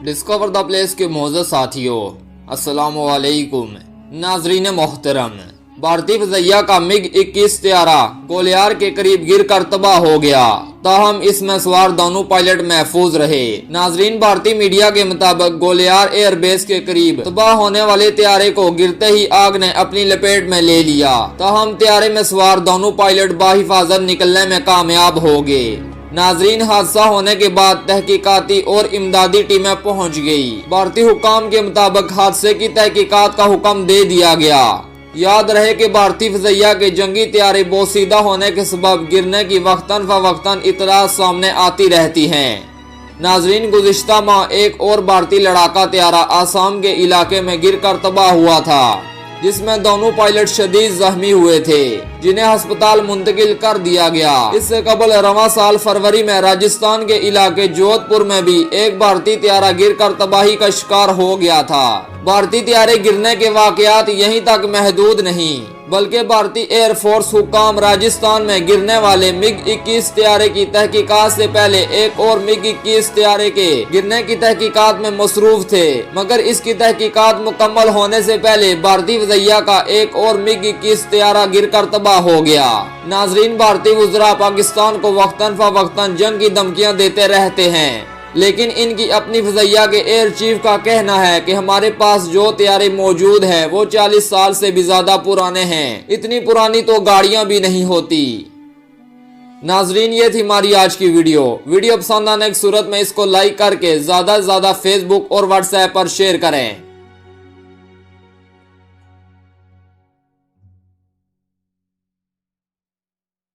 Discover the place کے معزز ساتھیوں، السلام علیکم۔ ناظرین محترم، بھارتی فضائیہ کا مگ 21 طیارہ کھولا کے قریب گر کر تباہ ہو گیا، تاہم اس میں سوار دونوں پائلٹ محفوظ رہے۔ ناظرین، بھارتی میڈیا کے مطابق کھولا ایئر بیس کے قریب تباہ ہونے والے طیارے کو گرتے ہی آگ نے اپنی لپیٹ میں لے لیا، تاہم طیارے میں سوار دونوں پائلٹ بحفاظت نکلنے میں کامیاب ہو گئے۔ ناظرین، حادثہ ہونے کے بعد تحقیقاتی اور امدادی ٹیمیں پہنچ گئی۔ بھارتی حکام کے مطابق حادثے کی تحقیقات کا حکم دے دیا گیا۔ یاد رہے کہ بھارتی فضائیہ کے جنگی طیارے بوسیدہ ہونے کے سبب گرنے کی وقتاً فوقتاً اطلاعات سامنے آتی رہتی ہیں۔ ناظرین، گزشتہ ماہ ایک اور بھارتی لڑاکا طیارہ آسام کے علاقے میں گر کر تباہ ہوا تھا، جس میں دونوں پائلٹ شدید زخمی ہوئے تھے، جنہیں ہسپتال منتقل کر دیا گیا۔ اس سے قبل رواں سال فروری میں راجستھان کے علاقے جودھ پور میں بھی ایک بھارتی طیارہ گر کر تباہی کا شکار ہو گیا تھا۔ بھارتی طیارے گرنے کے واقعات یہیں تک محدود نہیں، بلکہ بھارتی ایئرفورس حکام راجستھان میں گرنے والے مگ 21 طیارے کی تحقیقات سے پہلے ایک اور مگ 21 طیارے کے گرنے کی تحقیقات میں مصروف تھے، مگر اس کی تحقیقات مکمل ہونے سے پہلے بھارتی فضائیہ کا ایک اور مگ 21 طیارہ گر کر تباہ ہو گیا۔ ناظرین، بھارتی وزراء پاکستان کو وقتاً فوقتاً جنگ کی دھمکیاں دیتے رہتے ہیں، لیکن ان کی اپنی فضائیہ کے ایئر چیف کا کہنا ہے کہ ہمارے پاس جو طیارے موجود ہیں وہ 40 سال سے بھی زیادہ پرانے ہیں، اتنی پرانی تو گاڑیاں بھی نہیں ہوتی۔ ناظرین، یہ تھی ہماری آج کی ویڈیو پسند آنے کی صورت میں اس کو لائک کر کے زیادہ سے زیادہ فیس بک اور واٹس ایپ پر شیئر کریں۔